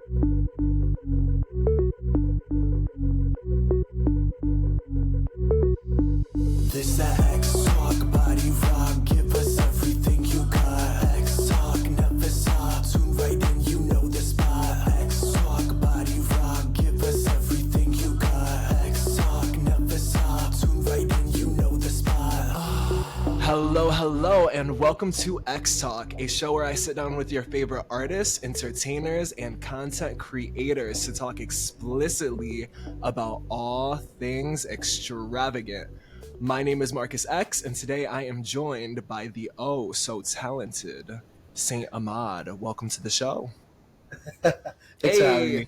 This that X Talk, body rock, give us everything you got. X Talk, never stop, tune right in, you know the spot. X Talk, body rock, give us everything you got. X Talk, never stop, tune right in, you know the spot. Hello, and welcome to X Talk, a show where I sit down with your favorite artists, entertainers, and content creators to talk explicitly about all things extravagant. My name is Markus X, and today I am joined by the oh so talented Saint Ahmad. Welcome to the show. Thanks for having me.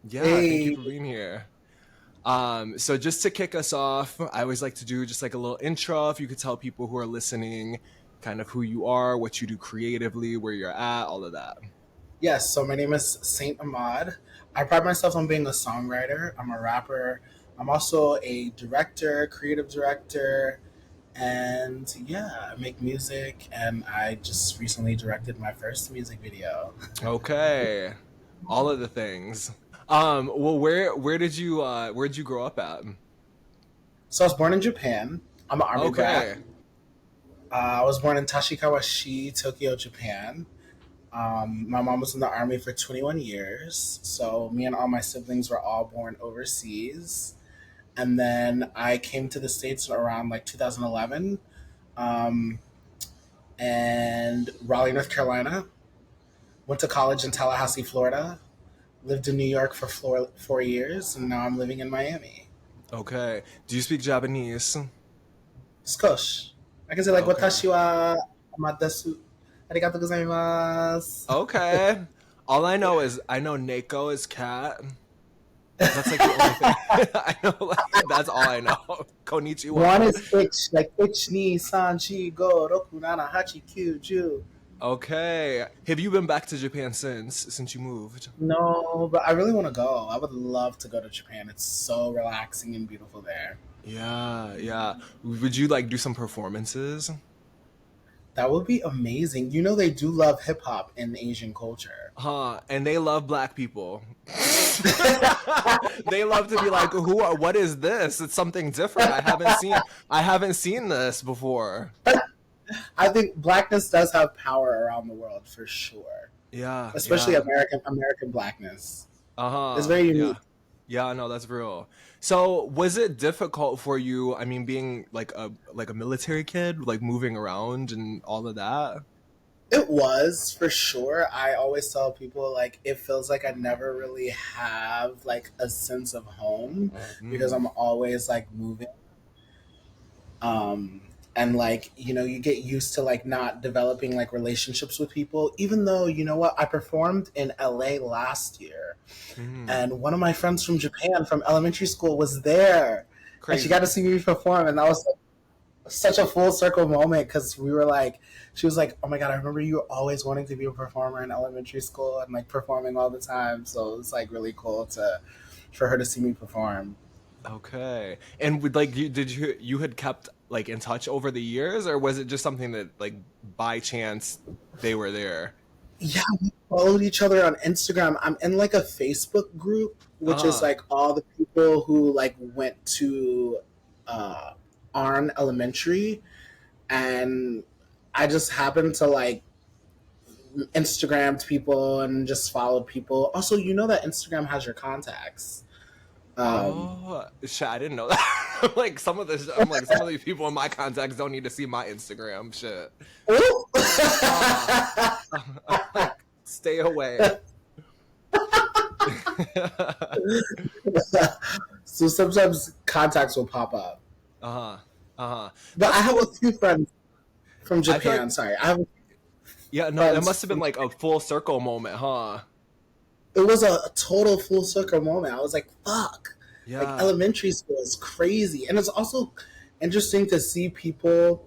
Yeah, Thank you for being here. So just to kick us off, I always like to do just like a little intro. If you could tell people who are listening kind of who you are, what you do creatively, where you're at, all of that. Yes, so my name is Saint Ahmad. I pride myself on being a songwriter. I'm a rapper. I'm also a director, creative director, and yeah, I make music, and I just recently directed my first music video. Okay. All of the things. Well, where did you grow up at? So I was born in Japan. I'm an army brat. I was born in Tashikawa-shi, Tokyo, Japan. My mom was in the army for 21 years, so me and all my siblings were all born overseas. And then I came to the States around like 2011, and Raleigh, North Carolina. Went to college in Tallahassee, Florida. Lived in New York for 4 years, and now I'm living in Miami. Okay. Do you speak Japanese? Skosh. I can say like, Okay. Watashi wa amadasu. Arigatou gozaimasu. Okay. All I know is Neko is cat. That's like the only thing I know. Like, that's all I know. Konnichiwa. One is ich, like ich, ni, san, chi, go, roku, nana, hachi, kyu, ju. Okay. Have you been back to Japan since you moved? No, but I really want to go. I would love to go to Japan. It's so relaxing and beautiful there. Yeah. Would you like do some performances? That would be amazing. You know they do love hip hop in Asian culture. Huh, and they love black people. They love to be like, what is this? It's something different. I haven't seen this before. I think blackness does have power around the world for sure. Yeah. Especially American blackness. It's very unique. Yeah, no, that's real. So, was it difficult for you? I mean, being like a military kid, like moving around and all of that. It was for sure. I always tell people like it feels like I never really have like a sense of home because I'm always like moving. And like, you know, you get used to like not developing like relationships with people, even though, you know what, I performed in LA last year. And one of my friends from Japan from elementary school was there. Crazy. And she got to see me perform, and that was like, such a full circle moment because we were like, she was like, oh my god, I remember you always wanting to be a performer in elementary school and like performing all the time. So it was like really cool for her to see me perform. Okay. And would like you had kept like in touch over the years, or was it just something that like by chance they were there? Yeah, we followed each other on Instagram. I'm in like a Facebook group, which is like all the people who like went to Arn Elementary, and I just happened to like Instagrammed people and just followed people. Also, you know that Instagram has your contacts. Shit, I didn't know that. Like some of these people in my contacts don't need to see my Instagram shit. Stay away. So sometimes contacts will pop up. But I have a few friends from Japan. It must have been like a full circle moment, huh? It was a total full circle moment. I was like, fuck. Yeah. Like elementary school is crazy. And it's also interesting to see people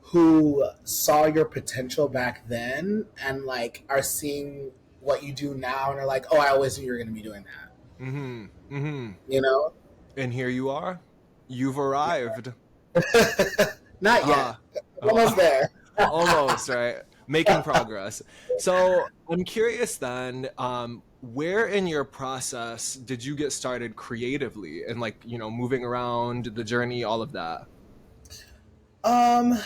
who saw your potential back then and like are seeing what you do now and are like, oh, I always knew you were going to be doing that. You know? And here you are. You've arrived. Not yet. Almost there. Almost, right? Making progress. So I'm curious then, where in your process did you get started creatively and like, moving around the journey, all of that? Um,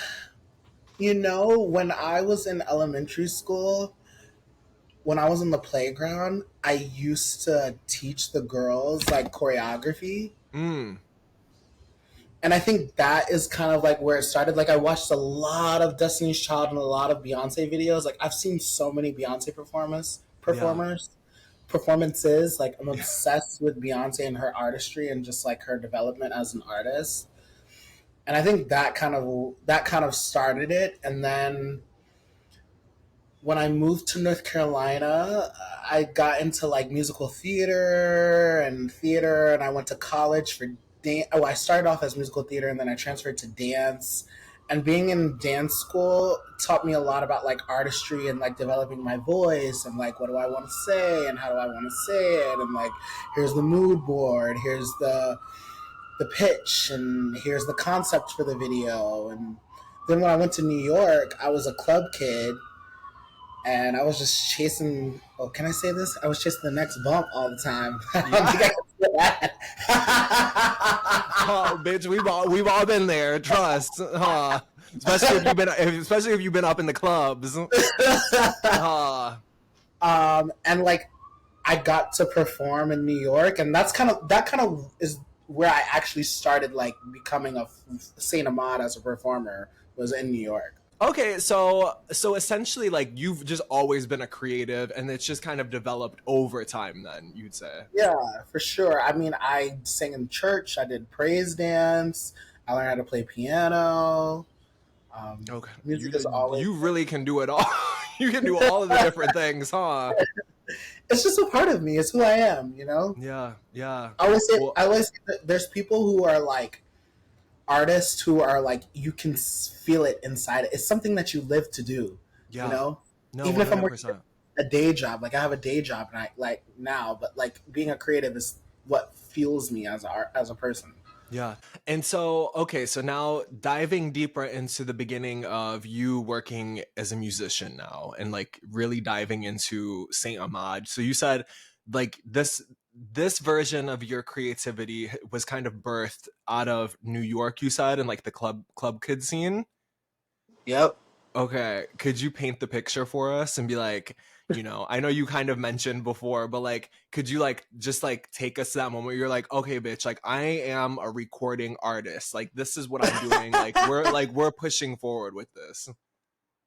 when I was in elementary school, when I was in the playground, I used to teach the girls like choreography. Mm, And I think that is kind of like where it started. Like I watched a lot of Destiny's Child and a lot of Beyonce videos. Like I've seen so many Beyonce yeah. performances. Like I'm obsessed with Beyonce and her artistry and just like her development as an artist. And I think that kind of started it. And then when I moved to North Carolina, I got into like musical theater, and I went to college for dance. Oh, I started off as musical theater, and then I transferred to dance. And being in dance school taught me a lot about like artistry and like developing my voice and like what do I want to say and how do I want to say it and like here's the mood board, here's the pitch, and here's the concept for the video. And then when I went to New York, I was a club kid and I was just chasing. Oh, can I say this? I was chasing the next bump all the time. I don't Yeah. think I can say Oh, that. bitch, we've all been there. Trust, especially if you've been up in the clubs. Uh, And like I got to perform in New York, and that kind of is where I actually started like becoming a Saint Ahmad as a performer was in New York. okay, so essentially, like you've just always been a creative, and it's just kind of developed over time. Then you'd say. Yeah, for sure. I mean, I sang in church. I did praise dance. I learned how to play piano. Okay, Music is always. you really can do it all. You can do all of the different things, huh? It's just a part of me. It's who I am. Yeah, yeah. I always say. Well, I always say that there's people who are like artists who are like you can feel it inside. It's something that you live to do. You yeah. know, No, even one if I'm hundred working percent. a day job, like I have a day job, and I like now, but like being a creative is what fuels me as a person. Yeah. And so, okay, so now diving deeper into the beginning of you working as a musician now and like really diving into Saint Ahmad. So you said like this version of your creativity was kind of birthed out of New York, you said, and like the club kid scene. Yep. Okay, could you paint the picture for us and be like, I know you kind of mentioned before, but like, could you like just like take us to that moment where you're like, okay, bitch, like I am a recording artist. Like this is what I'm doing. We're pushing forward with this.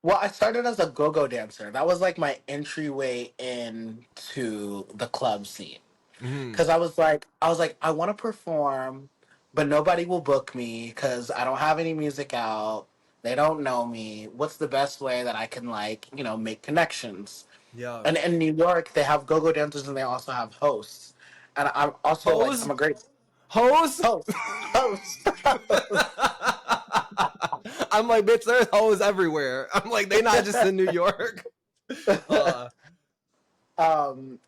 Well, I started as a go-go dancer. That was like my entryway into the club scene. Hmm. Cause I was like, I want to perform, but nobody will book me because I don't have any music out. They don't know me. What's the best way that I can like, make connections? Yeah. And in New York, they have go-go dancers and they also have hosts. And I'm also like, Hose? I'm a great Hose? host. Host. I'm like, bitch, there's hoes everywhere. I'm like, they not just in New York. Uh,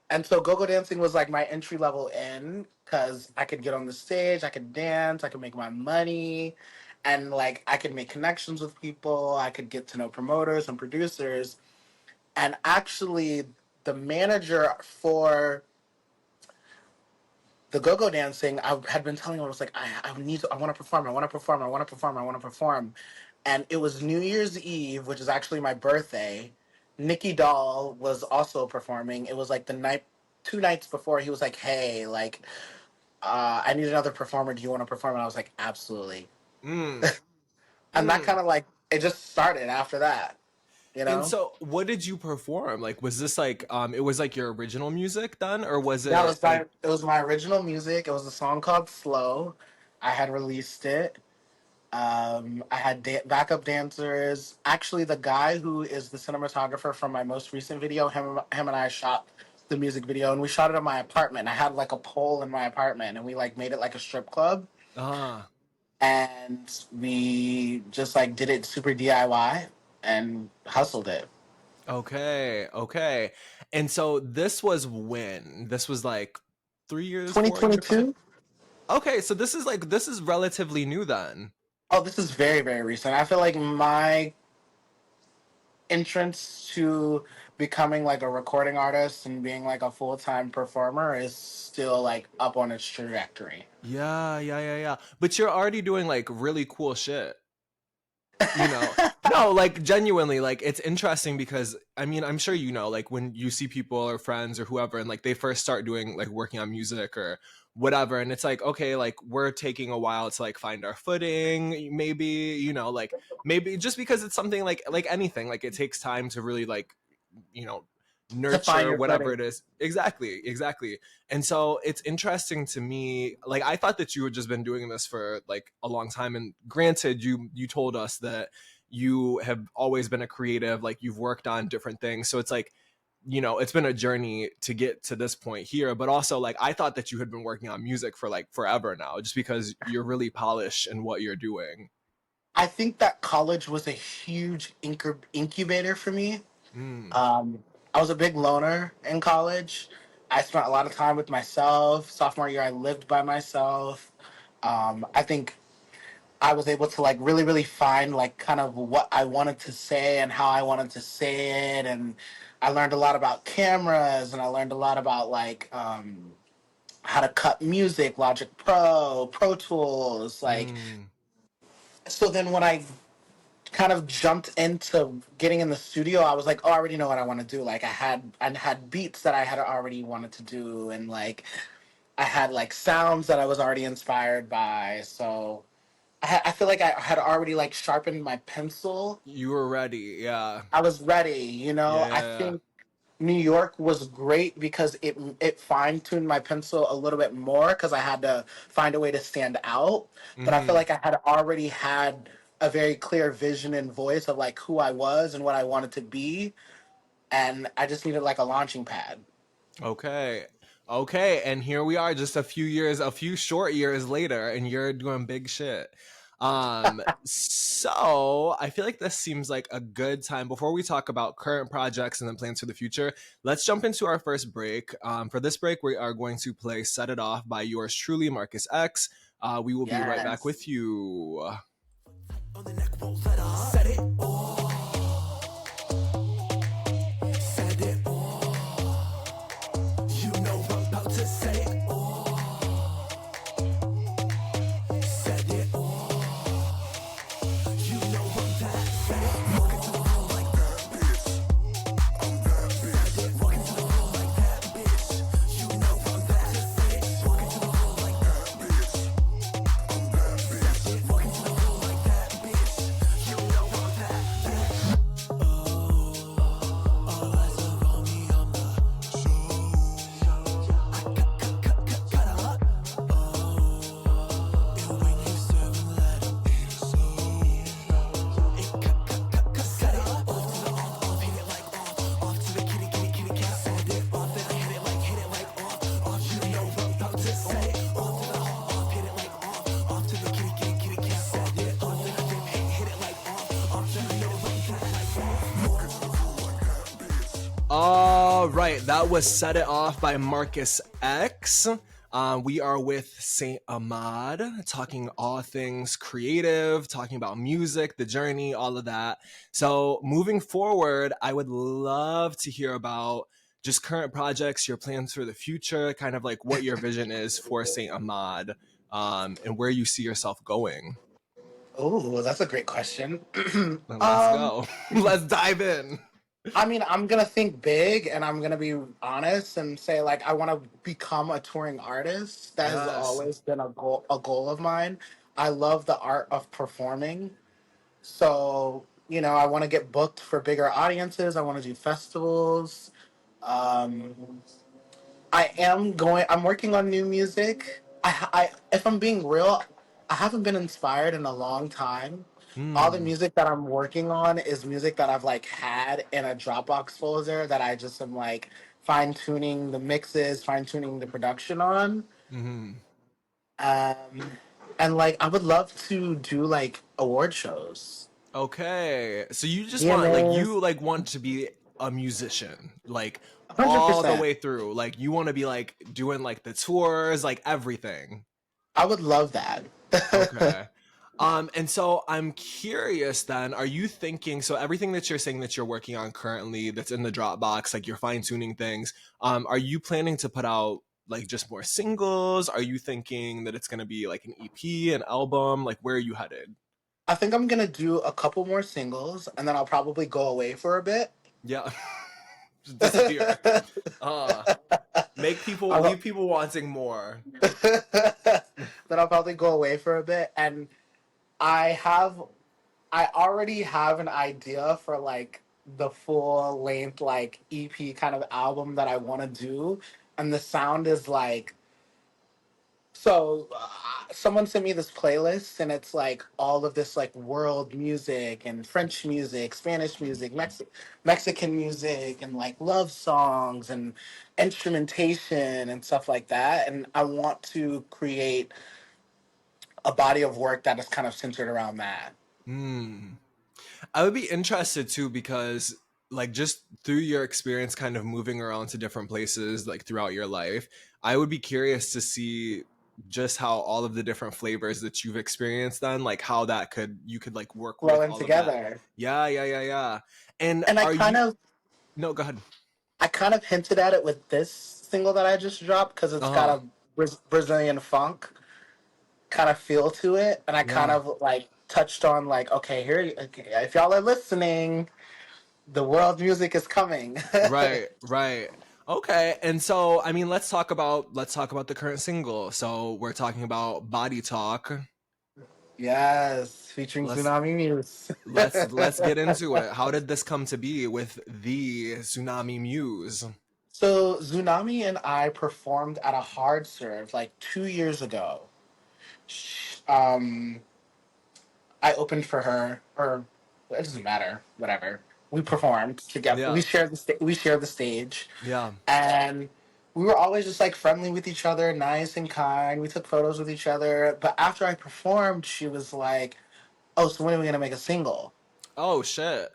And so go-go dancing was like my entry level in because I could get on the stage, I could dance, I could make my money, and like I could make connections with people, I could get to know promoters and producers. And actually, the manager for the go-go dancing, I had been telling him, I was like, I want to perform, I want to perform, I want to perform, I want to perform. And it was New Year's Eve, which is actually my birthday. Nikki Doll was also performing. It was like the night, 2 nights before. He was like, "Hey, like, I need another performer. Do you want to perform?" And I was like, "Absolutely." mm, And that mm. kind of like it just started after that. You And know, so what did you perform? Like was this like it was like your original music then or was that it was my like it was my original music. It was a song called "Slow." I had released it. I had backup dancers. Actually, the guy who is the cinematographer from my most recent video, him and I shot the music video, and we shot it in my apartment. I had like a pole in my apartment, and we like made it like a strip club, ah and we just like did it super DIY and hustled it. okay, okay. And so this was when? This was like 3 years, 4 years? 2022. Okay, so this is relatively new then. Oh, this is very very recent. I feel like my entrance to becoming like a recording artist and being like a full-time performer is still like up on its trajectory. Yeah. But you're already doing like really cool shit. You know, no, like genuinely, like it's interesting because I mean, I'm sure you know, like when you see people or friends or whoever, and like they first start doing like working on music or whatever, and it's like, okay, like we're taking a while to like find our footing, maybe, you know, like maybe just because it's something like anything, like it takes time to really like, you know, To find nurture your whatever footing. it is. Exactly. And so it's interesting to me, like I thought that you had just been doing this for like a long time, and granted, you told us that you have always been a creative, like you've worked on different things, so it's like, you know, it's been a journey to get to this point here, but also like I thought that you had been working on music for like forever now, just because you're really polished in what you're doing. I think that college was a huge incubator for me. Mm. Um, I was a big loner in college. I spent a lot of time with myself. Sophomore year, I lived by myself. I think I was able to like really, really find like kind of what I wanted to say and how I wanted to say it. And I learned a lot about cameras, and I learned a lot about like how to cut music, Logic Pro, Pro Tools. Like, Mm. so then when I kind of jumped into getting in the studio, I was like, oh, I already know what I want to do. Like I had beats that I had already wanted to do, and like I had like sounds that I was already inspired by. So I feel like I had already like sharpened my pencil. You were ready, yeah. I was ready, you know. I Yeah. think New York was great because it fine tuned my pencil a little bit more because I had to find a way to stand out. But I feel Hmm. like I had already had a very clear vision and voice of like who I was and what I wanted to be, and I just needed like a launching pad. Okay. Okay. And here we are just a few short years later, and you're doing big shit. So I feel like this seems like a good time before we talk about current projects and then plans for the future. Let's jump into our first break. For this break, we are going to play Set It Off by yours truly, Marcus X. We will be right back Yes. with you. On the neck, won't let up. Set it off. Set it off. You know I'm about to set it off. Set it off. You know I'm that. Set it. Walk into the room like that, bitch. I'm that bitch. Set it. Walk into the room like that, bitch. You know I'm that. Set it. Walk into the room like that, bitch. I'm that bitch. Set it. Walk into the room like that, bitch. You know I'm that. All eyes are on me. I'm the show. I cut up. And when you serve 'em, let 'em eat it so. It set it off to the off, hit it like off to the kitty cat. Set it off, then I hit it like off. You know I'm about to set it off to the off, hit it like off to the kitty cat. Set it off, then I hit it like off. You know I'm like All right, that was Set It Off by Marcus X. We are with Saint Ahmad, talking all things creative, talking about music, the journey, all of that. So, moving forward, I would love to hear about just current projects, your plans for the future, kind of like what your vision is for Saint Ahmad, and where you see yourself going. Oh, that's a great question. Let's go. Let's dive in. I mean, I'm gonna think big and I'm gonna be honest and say like I want to become a touring artist. That has Yes. always been a goal of mine. I love the art of performing. So, you know, I want to get booked for bigger audiences. I want to do festivals. Um, I'm working on new music. If I'm being real, I haven't been inspired in a long time. All the Hmm. music that I'm working on is music that I've like had in a Dropbox folder that I just am like fine tuning the mixes, fine tuning the production on. Hmm. Um, and like I would love to do like award shows. Okay. So you just want like VMAs, you like want to be a musician, like all the 100%. way through. Like you want to be like doing like the tours, like everything. I would love that. Okay. And so I'm curious then, are you thinking, so everything that you're saying that you're working on currently that's in the Dropbox, like you're fine tuning things, are you planning to put out like just more singles? Are you thinking that it's going to be like an EP, an album? Like where are you headed? I think I'm gonna do a couple more singles, and then I'll probably go away for a bit. Yeah. Just disappear. Uh, I'll- leave people wanting more. then I'll probably go away for a bit, and I have, I already have an idea for like the full length like EP kind of album that I want to do, and the sound is like so. Someone sent me this playlist, and it's like all of this like world music and French music, Spanish music, Mexican music, and like love songs and instrumentation and stuff like that. And I want to create a body of work that is kind of centered around that. Hmm. I would be interested too because like just through your experience kind of moving around to different places like throughout your life, I would be curious to see just how all of the different flavors that you've experienced then like how that could you could like work with Flowing all of that. together. Yeah, yeah, yeah, yeah. And And are you no, go ahead. I kind of hinted at it with this single that I just dropped because it's got Uh-huh. a Brazilian funk kind of feel to it, and I kind Yeah. of like touched on like, okay, here, okay, if y'all are listening, the world music is coming. Right, right. Okay. And so I mean let's talk about the current single. So we're talking about Body Talk. Yes, featuring Let's Xunami Muse. let's get into it. How did this come to be with the Xunami Muse? So Xunami and I performed at a hard serve like 2 years ago. Um, I opened for her, or it doesn't matter, whatever. We performed together. Yeah, We shared the stage, yeah. and we were always just like friendly with each other, nice and kind. We took photos with each other. But after I performed, she was like, "Oh, so when are we gonna make a single?" Oh shit.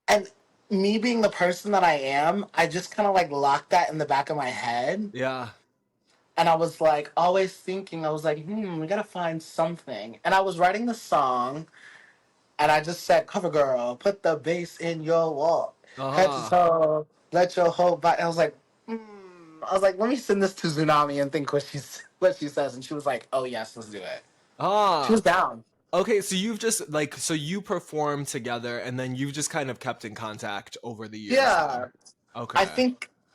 And me being the person that I am, I just kind of like locked that in the back of my head. Yeah. And I was like, always thinking, I was like, we gotta find something. And I was writing the song, and I just said, "Cover girl, put the bass in your walk, head to Uh-huh. toe, let your whole body." I was like, let me send this to Xunami and think what she says. And she was like, "Oh yes, let's do it." She was Ah. down. Okay, so you've just like so you perform together and then you've just kind of kept in contact over the years Yeah, then. Okay.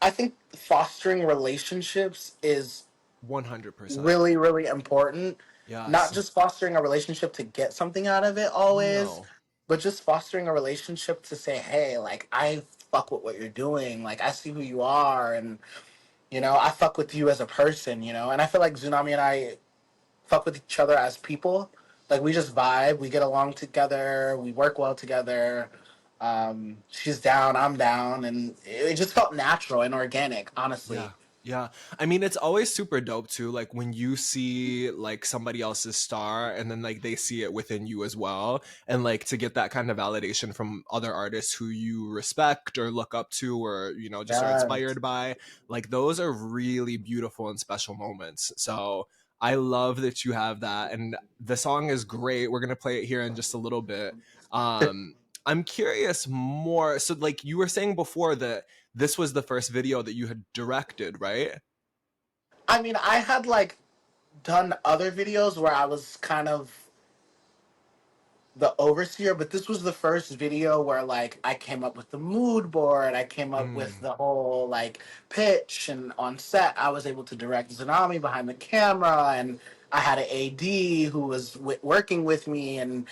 I think fostering relationships is 100%. really, really important. Not Yes. just fostering a relationship to get something out of it always, No. but just fostering a relationship to say, hey, like, I fuck with what you're doing. Like, I see who you are. And, I fuck with you as a person, And I feel like Tsunami and I fuck with each other as people. Like, we just vibe. We get along together. We work well together. She's down. I'm down. And it just felt natural and organic, Yeah. honestly. Yeah. I mean, it's always super dope too. Like when you see like somebody else's star and then like they see it within you as well. And like to get that kind of validation from other artists who you respect or look up to or, just are Yes. inspired by, like those are really beautiful and special moments. So I love that you have that. And the song is great. We're going to play it here in just a little bit. Um, I'm curious more. So like you were saying before that this was the first video that you had directed, right? I mean, I had like done other videos where I was kind of the overseer, but this was the first video where like I came up with the mood board, I came up with Mm, the whole like pitch, and on set I was able to direct Zanami behind the camera, and I had an AD who was working with me and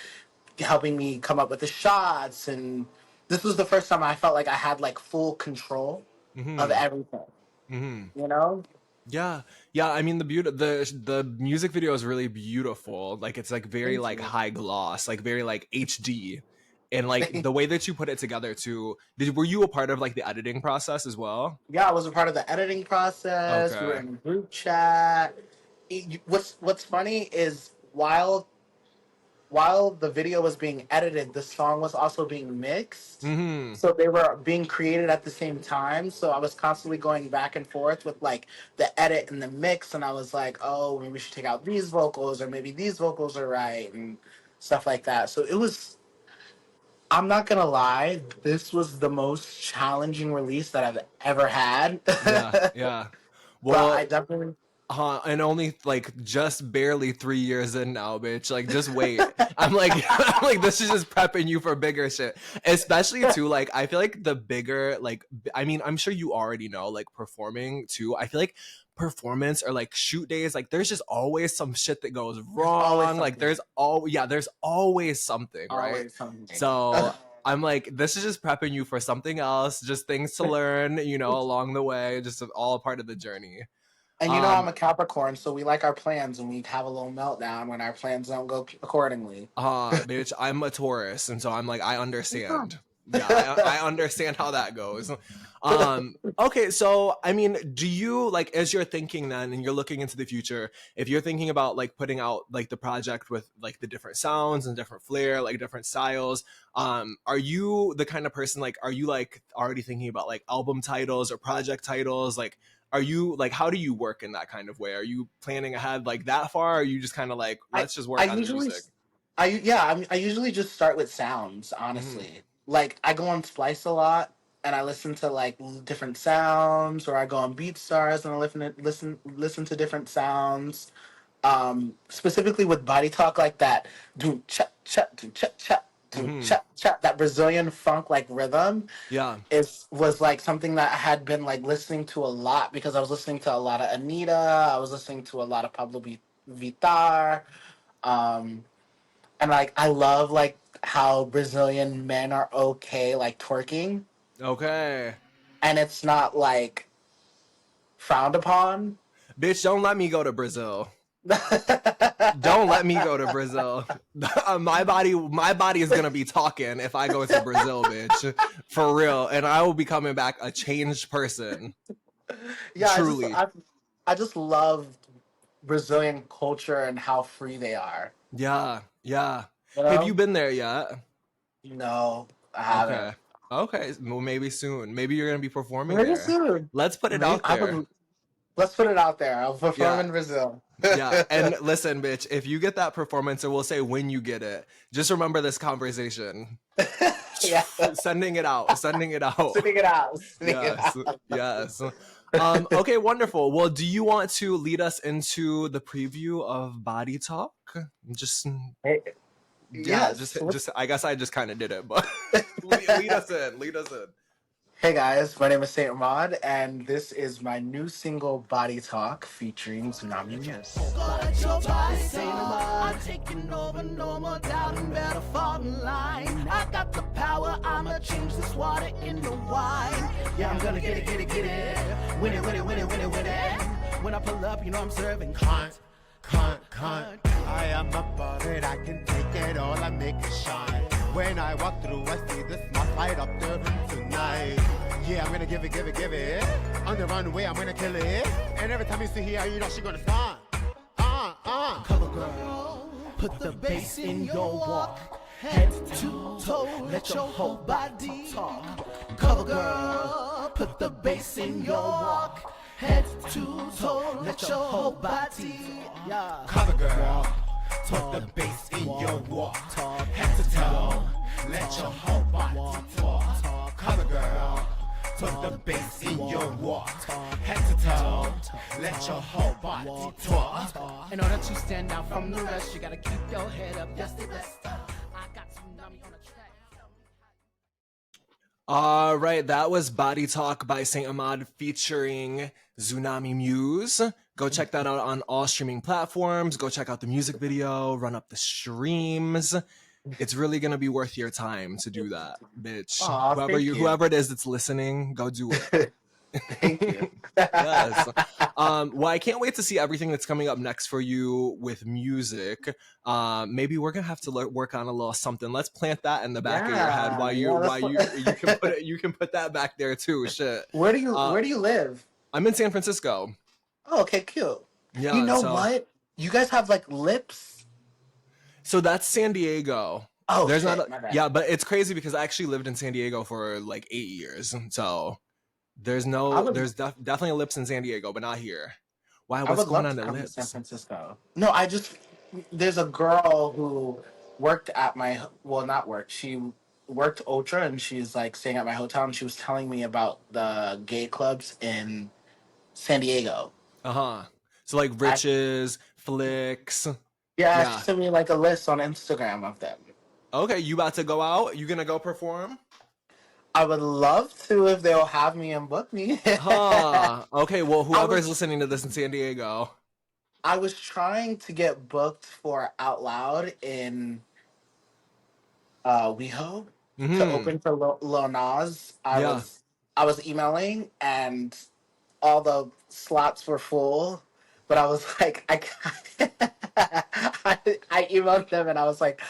helping me come up with the shots, and this was the first time I felt like I had like full control of mm-hmm, everything, mm-hmm. you know? Yeah, yeah. I mean, the music video is really beautiful. Like it's like very Thank like you. high gloss, like very like HD, and like the way that you put it together too. Were you a part of like the editing process as well? Yeah, I was a part of the editing process. We were Okay. in a group chat. What's funny is while the video was being edited, the song was also being mixed. Mm-hmm. So they were being created at the same time. So I was constantly going back and forth with like the edit and the mix, and I was like, oh, maybe we should take out these vocals, or maybe these vocals are right, and stuff like that. So it was. I'm not gonna lie, this was the most challenging release that I've ever had. Yeah, yeah. But I Well, definitely. and only like just barely 3 years in now, bitch. Like, just wait. I'm like, I'm like, this is just prepping you for bigger shit. Especially too, like, I feel like the bigger, like, I mean, I'm sure you already know, like, performing too. I feel like performance or like shoot days, like, there's just always some shit that goes wrong. Like, there's always something, right? Always something. So I'm like, this is just prepping you for something else, just things to learn, you know, along the way, just all a part of the journey. And you know I'm a Capricorn, so we like our plans, and we have a little meltdown when our plans don't go accordingly. Bitch, I'm a Taurus, and so I'm like, I understand. Yeah, I understand how that goes. Okay, so I mean, do you like, as you're thinking then, and you're looking into the future, if you're thinking about like putting out like the project with like the different sounds and different flair, like different styles, are you the kind of person, like, are you like already thinking about like album titles or project titles? Like, are you like, how do you work in that kind of way? Are you planning ahead like that far? Or are you just kind of like, let's just work on the music? I usually just start with sounds, honestly. Like I go on Splice a lot, and I listen to like different sounds, or I go on BeatStars and I listen to different sounds. Specifically with body talk, like that do cha cha do cha cha do cha cha, that Brazilian funk like rhythm. Yeah. Was like something that I had been like listening to a lot, because I was listening to a lot of Anita, I was listening to a lot of Pablo Vittar, and like I love like how Brazilian men are okay like twerking, Okay. and it's not like frowned upon. Bitch, don't let me go to Brazil. Don't let me go to Brazil. My body is gonna be talking if I go to Brazil, bitch. For real. And I will be coming back a changed person. Yeah, Truly. I just love Brazilian culture and how free they are. Yeah, yeah. You know? Have you been there yet? No, I haven't. Okay. Well, maybe soon. Maybe you're gonna be performing Maybe there. soon. Let's put it out there. Let's put it out there. I'll perform in Brazil. Yeah, and listen, bitch, if you get that performance, or we'll say when you get it, just remember this conversation. Yeah. Sending it out. Yes. Okay, wonderful. Well, do you want to lead us into the preview of Body Talk? Just I guess I just kind of did it, but lead us in. Hey guys, my name is Saint Ahmad, and this is my new single, Body Talk, featuring Xunami Muse. I'm taking over, no more doubting, better fall in line. I got the power, I'ma change this water into wine. Yeah, I'm gonna get it. Win it. When I pull up, you know I'm serving cunt. I am above it, I can take it all, I make it shine. When I walk through, I see the smart light up there tonight. Yeah, I'm gonna give it. On the runway, I'm gonna kill it. And every time you see her, you know she gonna stun. Cover girl, put the bass in your walk. Head to toe, let your whole body talk. Cover girl, put the bass in your walk. Head to toe, let your whole body. Yeah. Cover girl, put the bass in your walk. Head to toe, let your whole body talk. Cover girl, put the bass in your walk. Head to toe, let your whole body talk. In order to stand out from the rest, you gotta keep your head up. That's the best. I got Xunami on the track. All right, that was Body Talk by Saint Ahmad featuring Xunami Muse. Go check that out on all streaming platforms. Go check out the music video, run up the streams. It's really gonna be worth your time to do that, bitch. Whoever it is that's listening, go do it. Thank you. Yes. Well, I can't wait to see everything that's coming up next for you with music. Maybe we're gonna have to work on a little something. Let's plant that in the back of your head while you can put that back there too. Shit. Where do you live? I'm in San Francisco. Oh, okay, cute. Yeah. You know what? You guys have like lips. So that's San Diego. Oh There's not shit, a, my bad. yeah, but it's crazy because I actually lived in San Diego for like 8 years. So there's I no, would definitely a Lips in San Diego, but not here. Why? I What's would going love on to at come to San Lips? Francisco. No, I just there's a girl who worked at my well, not worked. She worked Ultra, and she's like staying at my hotel, and she was telling me about the gay clubs in San Diego. Uh huh. So like I Riches, Flicks. Yeah, she Yeah. sent me like a list on Instagram of them. Okay, you about to go out? You gonna go perform? I would love to if they'll have me and book me. Huh. Okay, well, I whoever's was listening to this in San Diego. I was trying to get booked for Out Loud in WeHo to Hmm. open for Lil Nas. Yeah. I was emailing and all the slots were full, but I was like I emailed them and I was like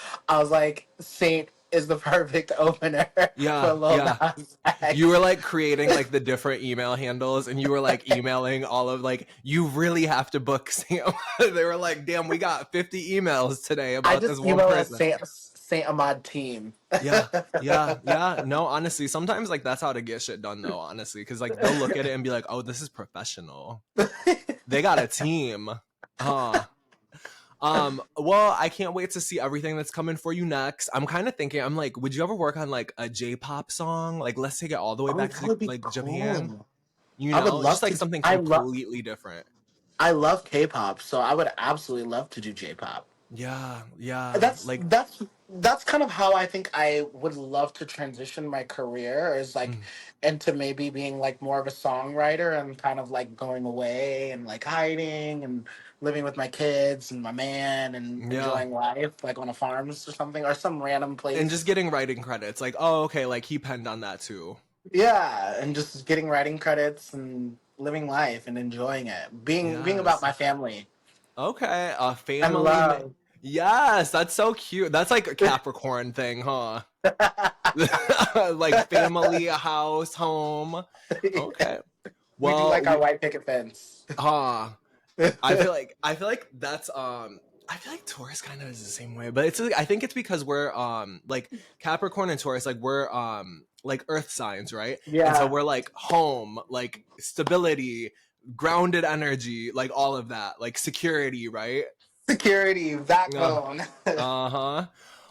Saint is the perfect opener for Yeah. Lil Yeah. Nas You were X. like creating like the different email handles and you were like emailing all of like, you really have to book Sam. They were like, damn, we got 50 emails today I about this just one emailed a person. Saint Ahmad team. Yeah. Yeah. Yeah. No, honestly, sometimes like that's how to get shit done though, honestly. Cause like they'll look at it and be like, oh, this is professional. They got a team. Huh. Well, I can't wait to see everything that's coming for you next. I'm kind of thinking, I'm like, would you ever work on like a J-pop song? Like, let's take it all the way Oh, back that to would be like Japan, cool. you I would know, just love like to. something completely different. I love K-pop, so I would absolutely love to do J-pop. Yeah, yeah, That's like, that's that's kind of how I think I would love to transition my career is like mm, into maybe being like more of a songwriter and kind of like going away and like hiding and living with my kids and my man and yeah, enjoying life like on a farm or something or some random and just place. getting writing credits. Like, oh, okay, like he penned on that too. Yeah, and just getting writing credits and living life and enjoying it. Being about Yes. my family Okay, a and family. love. Yes, that's so cute. That's like a Capricorn thing, huh? Like family, a house, home. Okay. We do Well, like our white picket fence. uh I feel like that's I feel like Taurus kind of is the same way, but it's like, I think it's because we're like Capricorn and Taurus like we're like earth signs, right? And so Yeah, we're like home, like stability, grounded energy, like all of that, like security, right? security, Uh, backbone. uh-huh.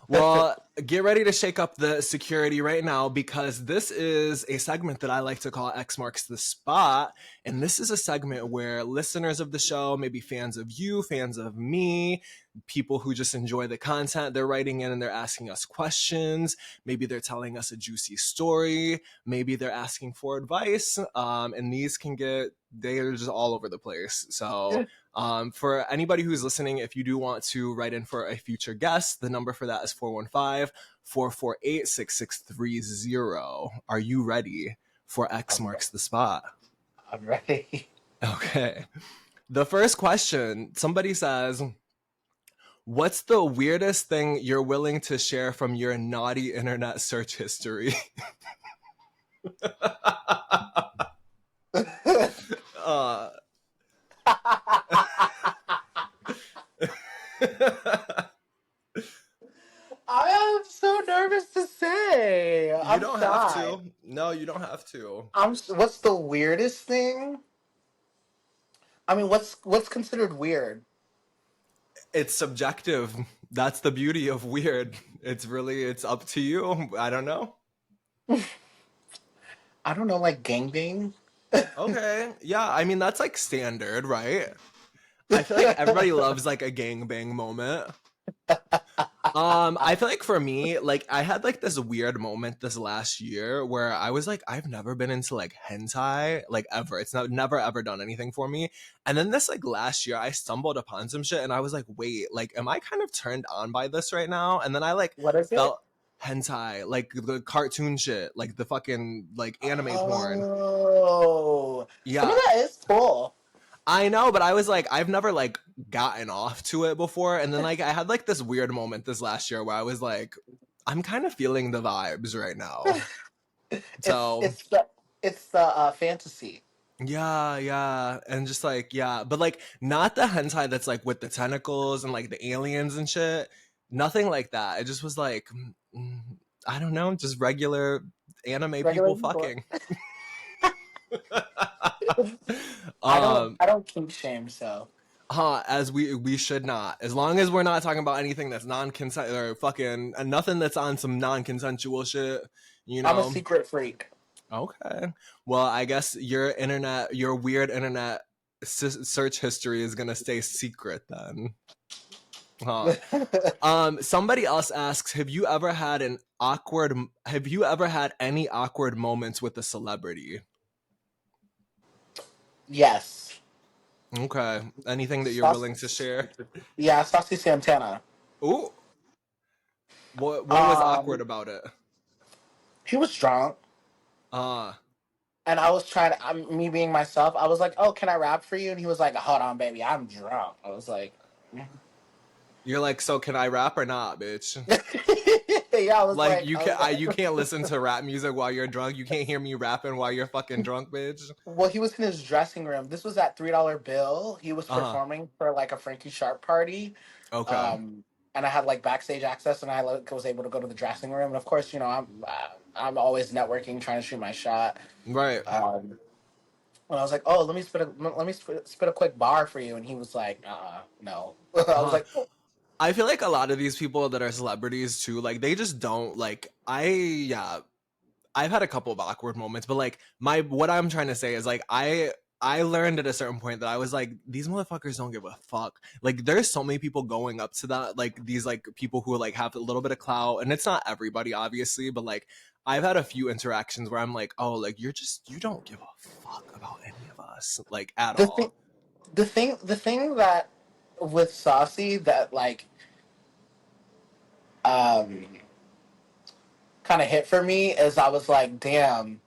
Well, get ready to shake up the security right now because this is a segment that I like to call X Marks the Spot. And this is a segment where listeners of the show, maybe fans of you, fans of me, people who just enjoy the content, they're writing in and they're asking us questions. Maybe they're telling us a juicy story. Maybe they're asking for advice. And these can get, they're just all over the place. So, for anybody who's listening, if you do want to write in for a future guest, the number for that is 415-448-6630. Are you ready for X I'm, Marks the Spot? I'm ready. Okay. The first question, somebody says, what's the weirdest thing you're willing to share from your naughty internet search history? uh, I am so nervous to say. you I'm don't have shy. to. No, you don't have to. What's the weirdest thing? I mean, what's considered weird? It's subjective. That's the beauty of weird. It's really, it's up to you. I don't know. I don't know, like gangbang. Okay. Yeah. I mean, that's like standard, right? I feel like everybody loves like a gangbang moment. I feel like for me, like I had like this weird moment this last year where I was like, I've never been into like hentai, like ever. It's not never ever done anything for me. And then this like last year, I stumbled upon some shit and I was like, wait, like, am I kind of turned on by this right now? And then I like What is it? felt hentai, like the cartoon shit, like the fucking like anime porn. Oh, some of Yeah. that is cool. I know, but I was like, I've never like gotten off to it before. And then like I had like this weird moment this last year where I was like, I'm kind of feeling the vibes right now. It's So it's the it's the fantasy. yeah, yeah. And just like, yeah, but like not the hentai that's like with the tentacles and like the aliens and shit. Nothing like that. It just was like, I don't know, just regular anime Regular people people. fucking. I don't kink shame, so. As we should not. As long as we're not talking about anything that's non-consent or fucking nothing that's on some non-consensual shit, you know. I'm a secret freak. Okay. Well, I guess your weird internet search history is gonna stay secret then. Huh. Somebody else asks, have you ever had any awkward moments with a celebrity? Yes. Okay. Anything that you're willing to Saucy, share? yeah, Saucy Santana. Ooh. What was awkward about it? He was drunk. Uh And I was trying to, me being myself, I was like, oh, can I rap for you? And he was like, hold on, baby, I'm drunk. I was like, you're like, so can I rap or not, bitch? yeah, I was Like, like, you can't listen to rap music while you're drunk. You can't hear me rapping while you're fucking drunk, bitch. well, he was in his dressing room. This was at $3 Bill. He was Uh-huh. performing for like a Frankie Sharp party. Okay. And I had like backstage access, and I was able to go to the dressing room. And of course, you know, I'm always networking, trying to shoot my shot. Right. And I was like, oh, let me spit a quick bar for you, and he was like, no. I was like, oh. I feel like a lot of these people that are celebrities too, like they just don't like. I've had a couple of awkward moments, but like what I'm trying to say is like I learned at a certain point that I was like, these motherfuckers don't give a fuck. Like there's so many people going up to that, like these like people who like have a little bit of clout, and it's not everybody obviously, but like I've had a few interactions where I'm like, oh, like you don't give a fuck about any of us, like at the all. thing, the thing that with Saucy that like um kind of hit for me is I was like, damn,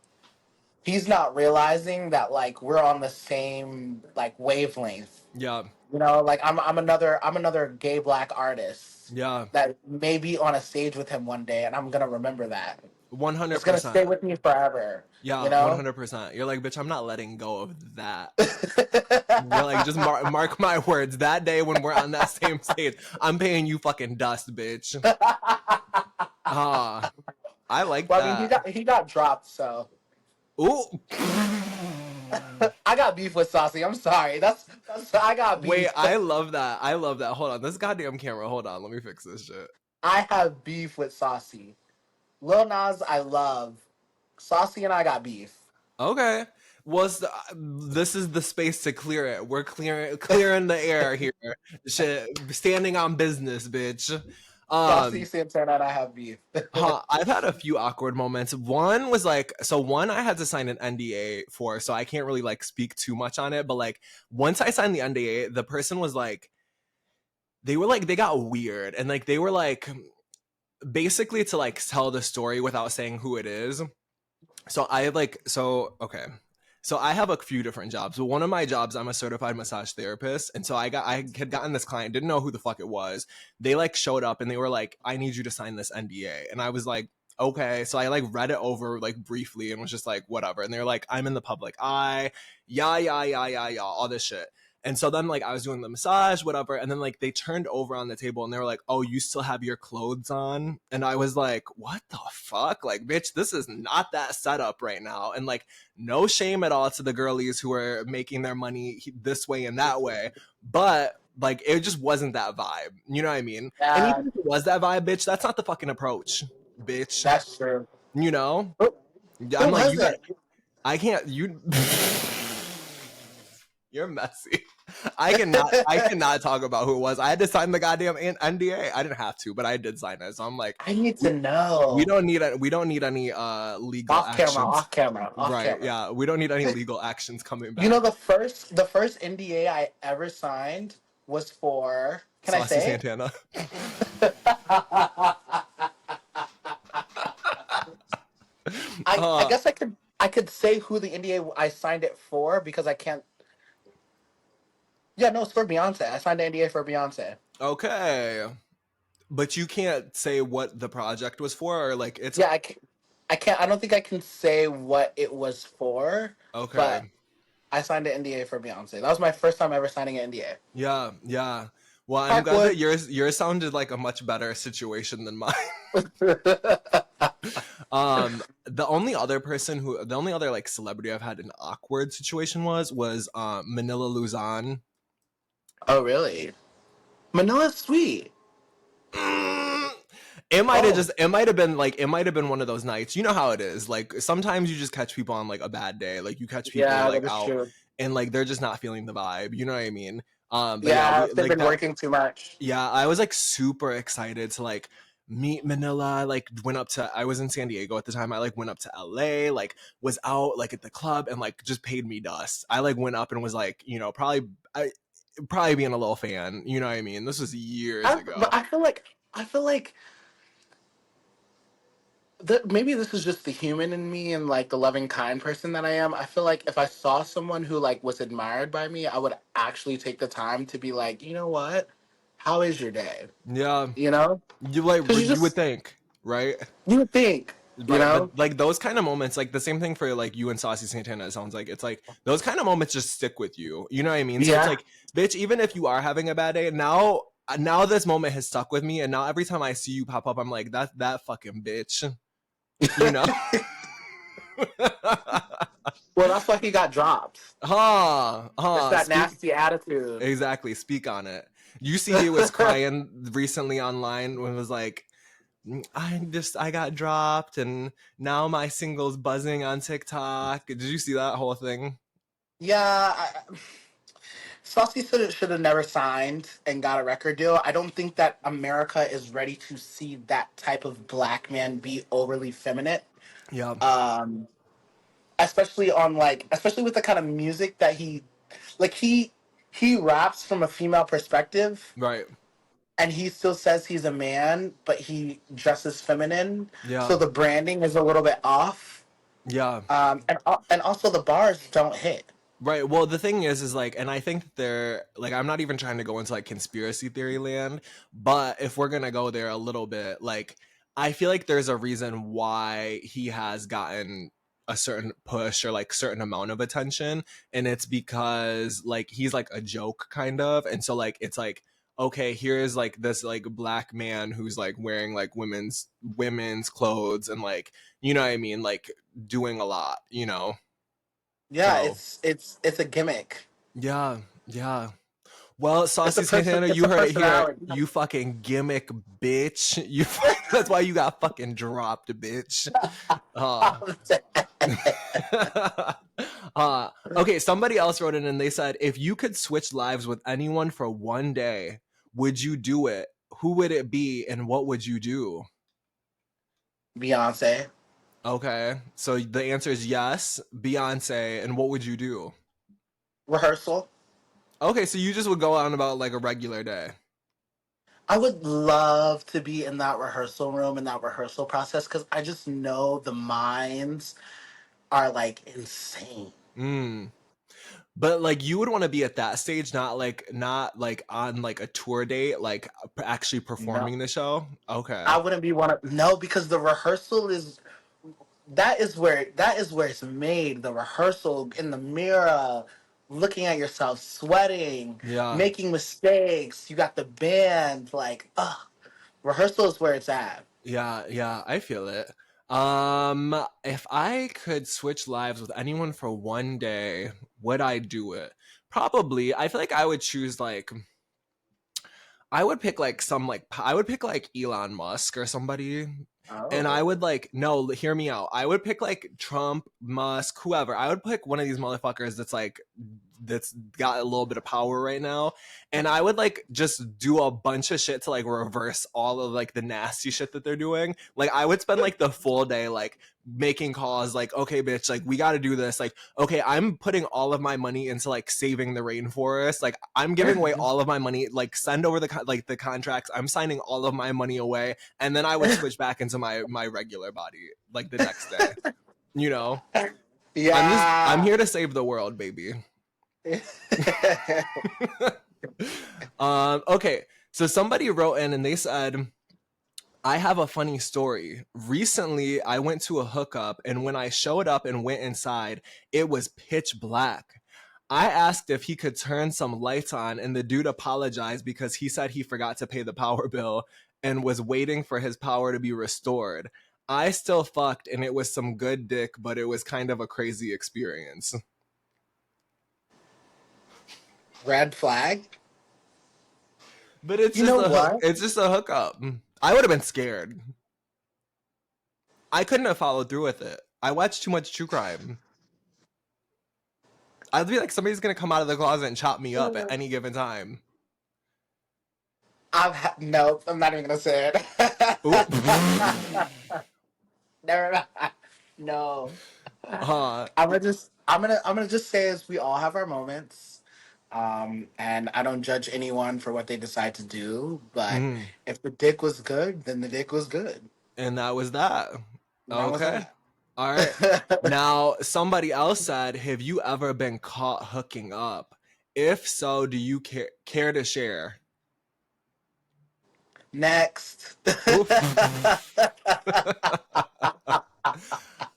he's not realizing that like we're on the same like wavelength. Yeah. You know, like I'm another gay black artist. Yeah. That may be on a stage with him one day, and I'm gonna remember that. It's gonna 100%. stay with me forever. Yeah, You know. 100%. You're like, bitch, I'm not letting go of that. You're like, just mark my words. That day when we're on that same stage, I'm paying you fucking dust, bitch. I like well, that. I mean, he got dropped, so. Ooh. I got beef with Saucy. I'm sorry. That's I got beef. Wait, I love that. Hold on. This goddamn camera. Hold on. Let me fix this shit. I have beef with Saucy. Lil Nas, I love. Saucy and I got beef. Okay. Well, this is the space to clear it. We're clearing the air here. Shit, standing on business, bitch. Saucy Santana and I have beef. I've had a few awkward moments. One was like, one I had to sign an NDA for, so I can't really like speak too much on it. But like, once I signed the NDA, the person was like, they got weird, and like they were like, basically to like tell the story without saying who it is. So okay. So I have a few different jobs. But one of my jobs, I'm a certified massage therapist. And so I had gotten this client, didn't know who the fuck it was. They like showed up and they were like, I need you to sign this NDA. And I was like, okay. So I like read it over like briefly and was just like, whatever. And they're like, I'm in the public eye, yeah, all this shit. And so then like I was doing the massage, whatever, and then like they turned over on the table and they were like, oh, you still have your clothes on? And I was like, what the fuck? Like, bitch, this is not that setup right now. And like, no shame at all to the girlies who are making their money this way and that way. But like, it just wasn't that vibe. You know what I mean? And even if it was that vibe, bitch, that's not the fucking approach, bitch. That's true. You know? I'm like, I can't, you're messy. I cannot talk about who it was. I had to sign the goddamn NDA. I didn't have to, but I did sign it. So I'm like, I need to know. We don't need any legal actions. Off camera. Yeah, we don't need any legal actions coming back. You know, the first NDA I ever signed was for Saucy Santana. I guess I could say who the NDA I signed it for because I can't. Yeah, no, it's for Beyonce. I signed the NDA for Beyonce. Okay, but you can't say what the project was for, or like it's. Yeah, I can't. I don't think I can say what it was for. Okay. But I signed an NDA for Beyonce. That was my first time ever signing an NDA. Yeah. Well, I'm glad that yours sounded like a much better situation than mine. The only other like celebrity I've had an awkward situation was Manila Luzon. Oh, really? Manila's sweet. It might have been one of those nights. You know how it is. Like sometimes you just catch people on like a bad day. Like you catch people like that is out true. and like they're just not feeling the vibe. You know what I mean? But Yeah, they've been working too much. Yeah, I was like super excited to like meet Manila. Like I was in San Diego at the time. I like went up to LA, like was out like at the club and like just paid me dust. I like went up and was like, you know, probably being a little fan. You know what I mean? This was years ago. But I feel like maybe this is just the human in me and like the loving kind person that I am. I feel like if I saw someone who like was admired by me, I would actually take the time to be like, you know what? How is your day? Yeah. You know? You would think, right? You would think. You Right, know? but like those kind of moments, like the same thing for like you and Saucy Santana, it sounds like it's like those kind of moments just stick with you. You know what I mean? So it's like, bitch, even if you are having a bad day, now this moment has stuck with me, and now every time I see you pop up, I'm like, that fucking bitch. You know? Well, that's why he got dropped. It's that nasty attitude. Exactly. Speak on it. You see, he was crying recently online when it was like, I got dropped and now my single's buzzing on TikTok. Did you see that whole thing? Yeah. Saucy should have never signed and got a record deal. I don't think that America is ready to see that type of black man be overly feminine. Yeah. Especially with the kind of music that he raps from a female perspective. Right. And he still says he's a man, but he dresses feminine. Yeah. So the branding is a little bit off. Yeah. And also the bars don't hit. Right. Well, the thing is like, and I think they're like, I'm not even trying to go into like conspiracy theory land, but if we're gonna go there a little bit, like, I feel like there's a reason why he has gotten a certain push or like certain amount of attention, and it's because like he's like a joke kind of, and so like it's like, okay, here's like this like black man who's like wearing like women's clothes and like, you know what I mean, like doing a lot, you know. Yeah, so, it's a gimmick. Yeah. Well, Saucy Santana, you heard it here. You fucking gimmick, bitch. That's why you got fucking dropped, bitch. Okay, somebody else wrote in and they said, if you could switch lives with anyone for one day, would you do it? Who would it be and what would you do? Beyonce. Okay, so the answer is yes, Beyonce. And what would you do? Rehearsal. Okay, so you just would go on about like a regular day. I would love to be in that rehearsal room, in that rehearsal process, because I just know the minds are like insane. But like you would want to be at that stage, not like on like a tour date, like actually performing the show. Okay. I wouldn't be because the rehearsal is where it's made. The rehearsal in the mirror, looking at yourself, sweating, making mistakes. You got the band, like, rehearsal is where it's at. Yeah, I feel it. If I could switch lives with anyone for one day, would I do it? Probably. I feel like I would choose like, I would pick like Elon Musk or somebody. Oh. And I would like, no, hear me out. I would pick like Trump, Musk, whoever. I would pick one of these motherfuckers that's got a little bit of power right now, and I would like just do a bunch of shit to like reverse all of like the nasty shit that they're doing. Like I would spend like the full day like making calls like, okay bitch, like we got to do this, like okay, I'm putting all of my money into like saving the rainforest, like I'm giving away all of my money, like send over the contracts, I'm signing all of my money away, and then I would switch back into my regular body like the next day. You know? Yeah, I'm here to save the world, baby. Okay, so somebody wrote in and they said, I have a funny story. Recently, I went to a hookup, and when I showed up and went inside, it was pitch black. I asked if he could turn some lights on, and the dude apologized because he said he forgot to pay the power bill and was waiting for his power to be restored. I still fucked, and it was some good dick, but it was kind of a crazy experience. Red flag. But it's You know what? it's just a hookup. I would have been scared. I couldn't have followed through with it. I watched too much true crime. I'd be like, somebody's gonna come out of the closet and chop me up at any given time. No, I'm not even gonna say it. Never mind. No. I'm gonna just say as we all have our moments. And I don't judge anyone for what they decide to do, but if the dick was good, then the dick was good. And that was that. And that was Okay. that. All right. Now, somebody else said, have you ever been caught hooking up? If so, do you care to share? Next.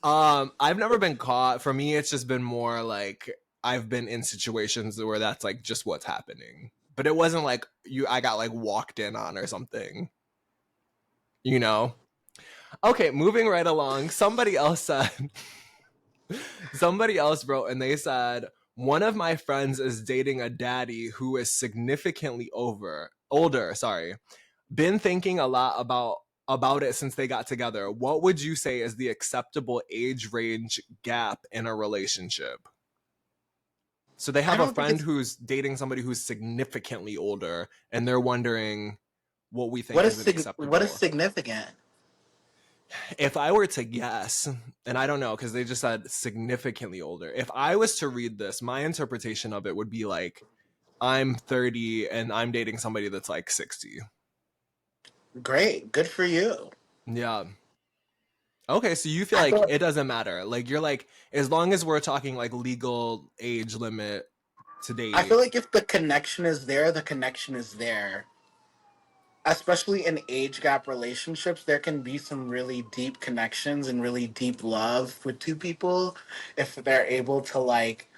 I've never been caught. For me, it's just been more like I've been in situations where that's like just what's happening. But it wasn't like I got like walked in on or something. You know? Okay, moving right along. Somebody else wrote and they said, one of my friends is dating a daddy who is significantly older, sorry. Been thinking a lot about it since they got together. What would you say is the acceptable age range gap in a relationship? So they have a friend who's dating somebody who's significantly older, and they're wondering what we think is acceptable. What is significant? If I were to guess, and I don't know because they just said significantly older. If I was to read this, my interpretation of it would be like, I'm 30 and I'm dating somebody that's like 60. Great. Good for you. Yeah. Okay, so you feel like it doesn't matter. Like you're like, as long as we're talking like legal age limit to date. I feel like if the connection is there, the connection is there. Especially in age gap relationships, there can be some really deep connections and really deep love with two people if they're able to like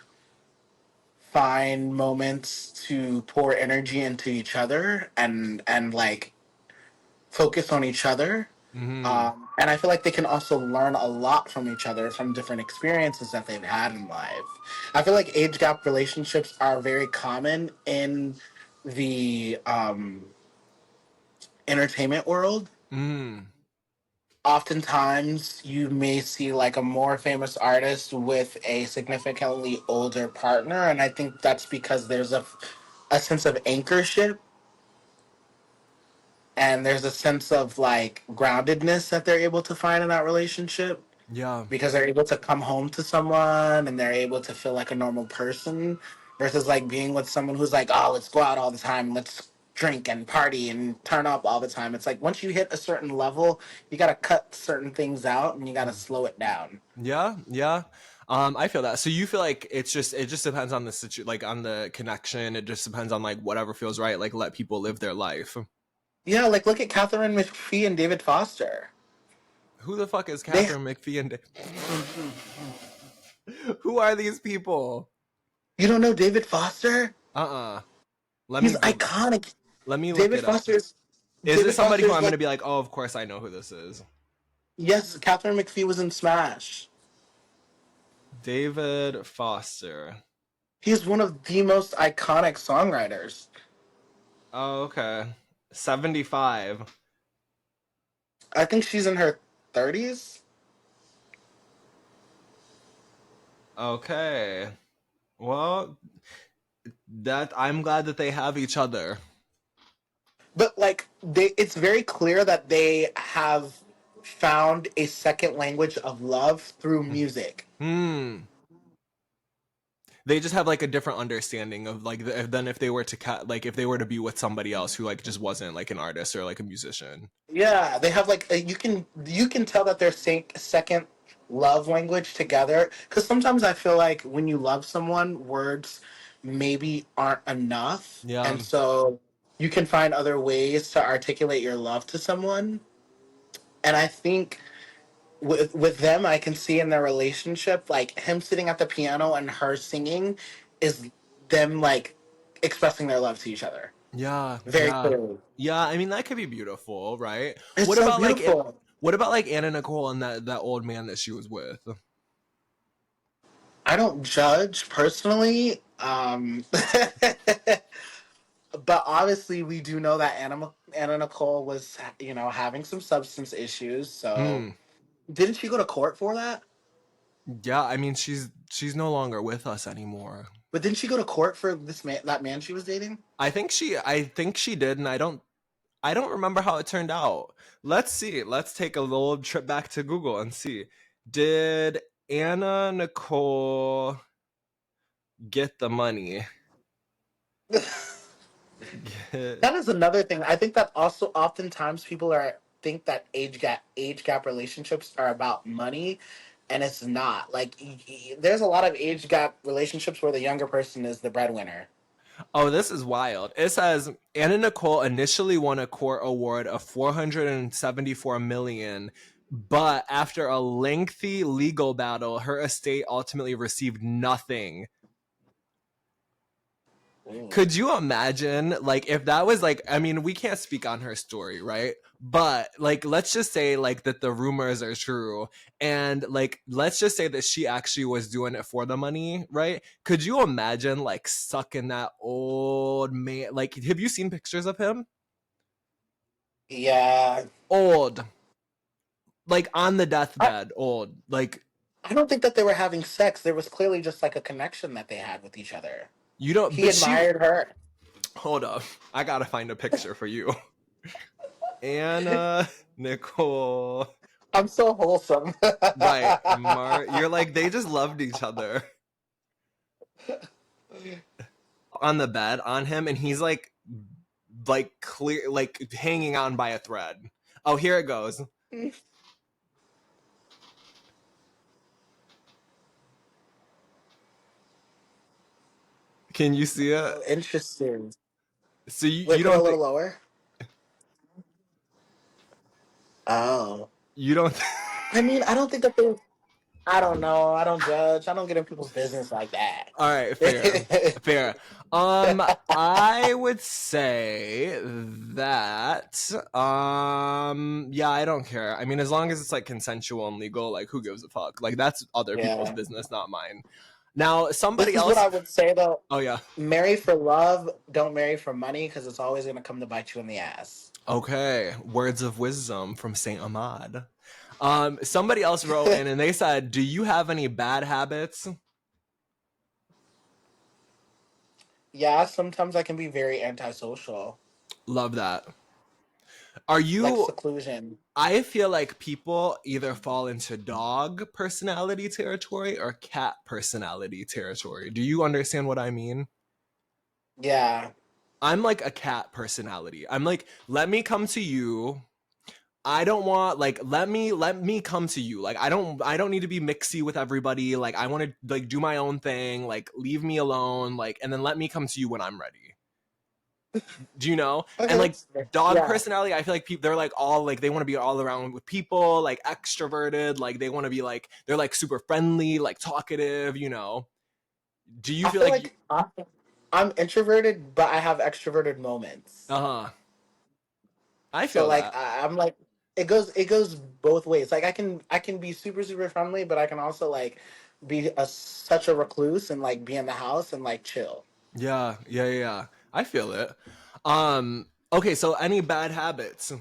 find moments to pour energy into each other and like focus on each other. And I feel like they can also learn a lot from each other from different experiences that they've had in life. I feel like age gap relationships are very common in the entertainment world. Oftentimes, you may see like a more famous artist with a significantly older partner, and I think that's because there's a sense of anchorship and there's a sense of like groundedness that they're able to find in that relationship. Yeah. Because they're able to come home to someone and they're able to feel like a normal person versus like being with someone who's like, oh, let's go out all the time, let's drink and party and turn up all the time. It's like once you hit a certain level, you got to cut certain things out and you got to slow it down. Yeah. I feel that. So you feel like it just depends on the like on the connection. It just depends on like whatever feels right. Like let people live their life. Yeah, like look at Catherine McPhee and David Foster. Who the fuck is Catherine McPhee and who are these people? You don't know David Foster? He's iconic. Let me David look it Foster up. is this somebody who I'm going to be like, oh, of course I know who this is? Yes, Catherine McPhee was in Smash. David Foster. He's one of the most iconic songwriters. Oh, okay. 75. I think she's in her 30s. Okay. Well, I'm glad that they have each other. But like it's very clear that they have found a second language of love through music. They just have like a different understanding of like than if they were to if they were to be with somebody else who like just wasn't like an artist or like a musician. Yeah, they have like you can tell that they're second love language together, because sometimes I feel like when you love someone, words maybe aren't enough. Yeah. And so you can find other ways to articulate your love to someone. And I think with them, I can see in their relationship, like him sitting at the piano and her singing, is them like expressing their love to each other Yeah, very yeah, clearly. yeah. I mean, that could be beautiful, right? It's What so about like beautiful. what about like Anna Nicole and that old man that she was with? I don't judge personally, but obviously we do know that Anna Nicole was, having some substance issues. So Hmm. didn't she go to court for that? Yeah, I mean, she's no longer with us anymore. But didn't she go to court for that man she was dating? I think she did, and I don't remember how it turned out. Let's see. Let's take a little trip back to Google and see. Did Anna Nicole get the money? That is another thing. I think that also oftentimes people think that age gap relationships are about money, and it's not. Like there's a lot of age gap relationships where the younger person is the breadwinner. Oh, this is wild. It says Anna Nicole initially won a court award of 474 million, but after a lengthy legal battle, her estate ultimately received nothing. Ooh. Could you imagine, like, if that was like, I mean, we can't speak on her story, right? But like, let's just say like that the rumors are true, and like, let's just say that she actually was doing it for the money, right? Could you imagine like sucking that old man? Like, have you seen pictures of him? Yeah, Old, like on the I deathbed, old. Like, I don't think that they were having sex. There was clearly just like a connection that they had with each other. you don't, He but she, admired her. hold up, I gotta find a picture for you. Anna Nicole. I'm so wholesome. Right, you're like they just loved each other on the bed on him, and he's like clear, like hanging on by a thread. Oh, here it goes. Can you see it? Oh, interesting. So Wait, you put it a don't little think lower. Oh, you don't. I mean, I don't think that they. I don't know. I don't judge. I don't get in people's business like that. All right, fair, fair. I would say that yeah, I don't care. I mean, as long as it's like consensual and legal, like who gives a fuck? Like that's other people's Yeah. business, not mine. Now, somebody This is what else. I would say though. Oh yeah. Marry for love. Don't marry for money because it's always going to come to bite you in the ass. Okay, words of wisdom from Saint Ahmad. Somebody else wrote in and they said, "Do you have any bad habits?" Yeah, sometimes I can be very antisocial, Love that. Are like you? seclusion. I feel like people either fall into dog personality territory or cat personality territory. Do you understand what I mean? Yeah, I'm like a cat personality. I'm like, let me come to you. I don't want like let me come to you. Like I don't need to be mixy with everybody. Like I want to like do my own thing. Like leave me alone. Like and then let me come to you when I'm ready. Do you know? okay, And like that's fair. dog Yeah, personality, I feel like people they're like all like they want to be all around with people, like extroverted, like they want to be like they're like super friendly, like talkative, you know. Do you I feel feel like like I'm introverted, but I have extroverted moments. uh-huh. I So feel like that. I'm like it goes both ways. Like I can be super super friendly, but I can also like be such a recluse and like be in the house and like chill. Yeah, yeah, yeah. Yeah. I feel it. Okay, so any bad habits?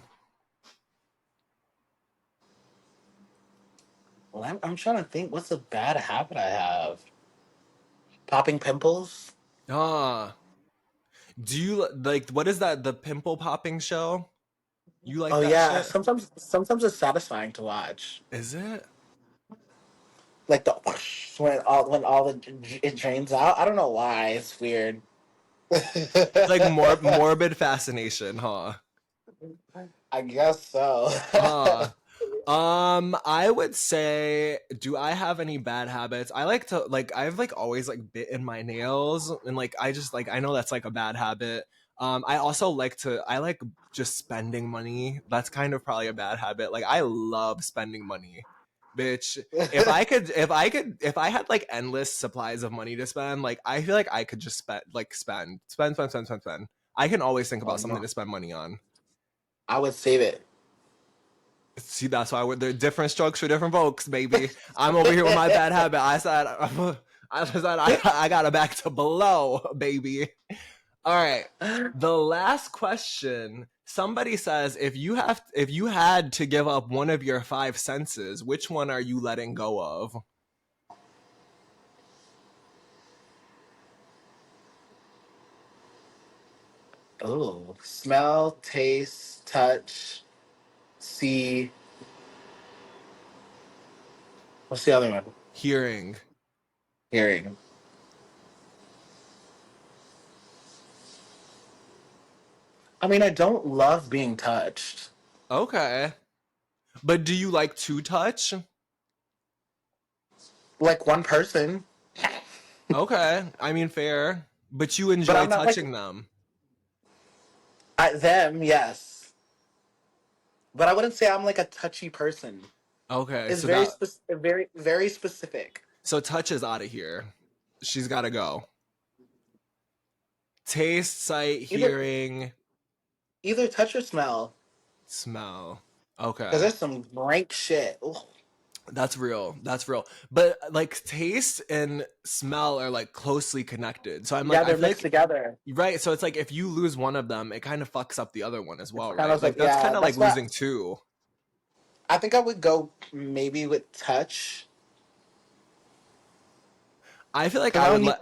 Well, I'm trying to think. What's a bad habit I have? Popping pimples. Ah, do you like what is that? The pimple popping show? You like Oh that yeah, shit? sometimes it's satisfying to watch. Is it? Like the whoosh, when all it drains out. I don't know why. It's weird. It's like morbid fascination, huh? I guess so. Huh. I would say, do I have any bad habits? I like to like I've like always like bitten my nails and like I just like I know that's like a bad habit. I also I like just spending money. That's kind of probably a bad habit. Like I love spending money. bitch. If I had like endless supplies of money to spend, like I feel like I could just spend. I can always think Oh about something no, to spend money on. I would save it. See, that's why they're different strokes for different folks, baby. I'm over here with my bad habit. I said I got it back to below, baby. All right. The last question. Somebody says if you had to give up one of your five senses, which one are you letting go of? Oh, smell, taste, touch, see. What's the other one? Hearing. Hearing. I mean, I don't love being touched. Okay. But do you like to touch? Like one person, Okay. I mean, fair. But you but enjoy I'm not like touching them. them. Yes, but I wouldn't say I'm like a touchy person. Okay. It's very very specific. So touch is out of here. She's got to go. Taste, sight, Either hearing, either touch or smell, smell. because Okay. there's some rank shit. Ugh. That's real. That's real. But like taste and smell are like closely connected. So I'm like, Yeah, I they're feel mixed like, together. right. So it's like if you lose one of them, it kind of fucks up the other one as It's well, kind right? of Like like that's yeah, kind of like that's why losing two. I think I would go maybe with touch I feel like because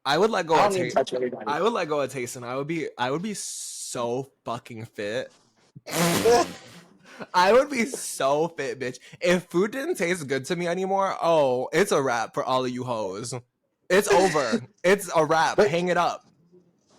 I would let go I of don't need taste. touch everybody. I would let go of taste and I would be so fucking fit. I would be so fit, bitch. If food didn't taste good to me anymore, oh, it's a wrap for all of you hoes. It's over. It's a wrap. but Hang it up.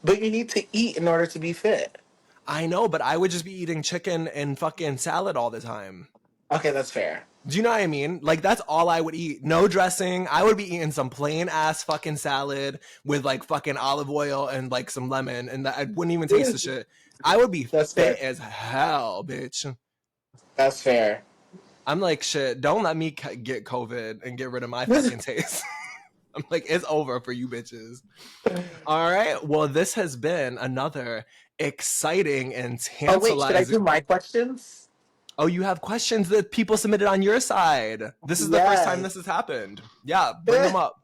but you need to eat in order to be fit. I know, but I would just be eating chicken and fucking salad all the time. Okay, that's fair. Do you know what I mean? Like that's all I would eat. No dressing. I would be eating some plain ass fucking salad with like fucking olive oil and like some lemon, and I wouldn't even taste the shit. I would be That's fit fair. as hell, bitch. That's fair. I'm like, shit, don't let me get COVID and get rid of my fucking taste. I'm like, it's over for you bitches. All right. Well, this has been another exciting and Oh wait, should I do tantalizing. my questions? Oh, you have questions that people submitted on your side. This is the first time this Yes. has happened. Yeah, bring them up.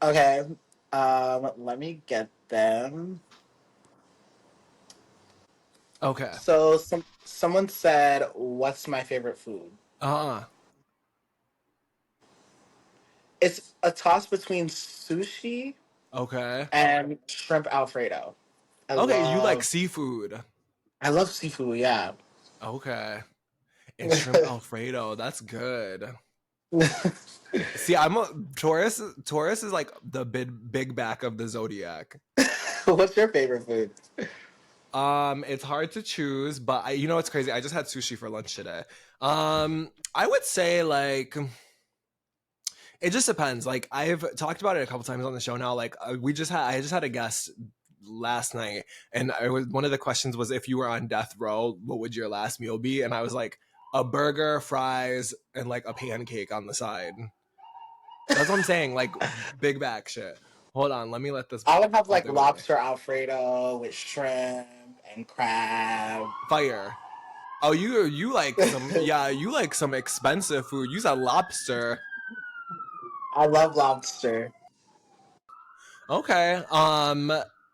Okay. Let me get them. Okay. So someone said, "What's my favorite food?" Uh-huh. It's a toss between sushi Okay. and shrimp alfredo. I Okay, you like love seafood. I love seafood. Yeah. Okay. And shrimp Alfredo, that's good. See, I'm a Taurus. Taurus is like the big back of the zodiac. What's your favorite food? It's hard to choose, but you know what's crazy? I just had sushi for lunch today. I would say like it just depends. Like I've talked about it a couple times on the show now. Like I just had a guest last night, and one of the questions was if you were on death row, what would your last meal be? And I was like a burger, fries, and like a pancake on the side. That's what I'm saying. Like big back shit. Hold on, let me let this I would have like other guy lobster alfredo with shrimp and crab. fire. Oh, you like some you like some expensive food. You said lobster. I love lobster. Okay.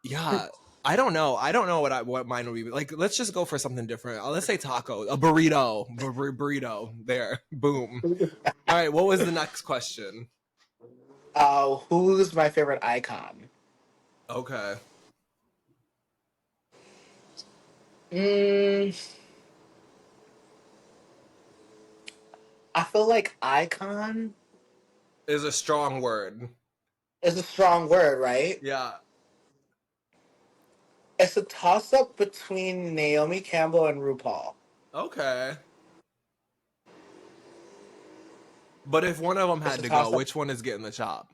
Yeah. I don't know. I don't know what mine would be. Like, let's just go for something different. Let's say taco, a burrito, burrito. There, boom. All right. What was the next question? Who's my favorite icon? Okay. Mm, I feel like icon Is a strong word. is a strong word, right? Yeah. It's a toss up between Naomi Campbell and RuPaul. Okay. But if one of them It's had a to go, toss up. which one is getting the chop?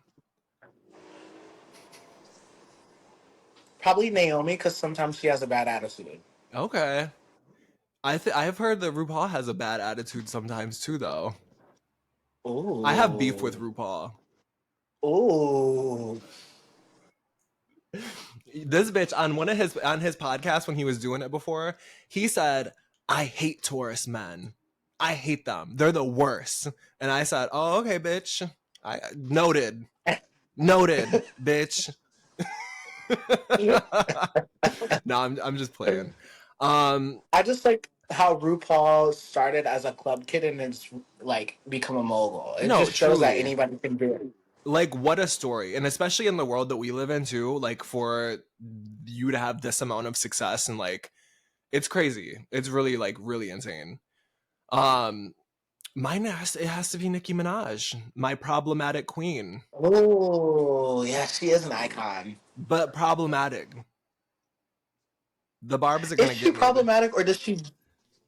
Probably Naomi because sometimes she has a bad attitude. Okay. I've heard that RuPaul has a bad attitude sometimes too, though. I have beef with Ooh. RuPaul. Ooh. This bitch on his podcast when he was doing it before, he said, "I hate Taurus men. I hate them. They're the worst." And I said, "Oh, okay, bitch. I noted, bitch." No, I'm just playing. I just like how RuPaul started as a club kid and it's like become a mogul. It No, just shows that truly. anybody can do it. Like, what a story. And especially in the world that we live in too, like for you to have this amount of success and like it's crazy. It's really like really insane. Um it has to be Nicki Minaj, my problematic queen. Oh, yeah, she is an icon. But problematic. The Barb's are Is gonna she get me. problematic or does she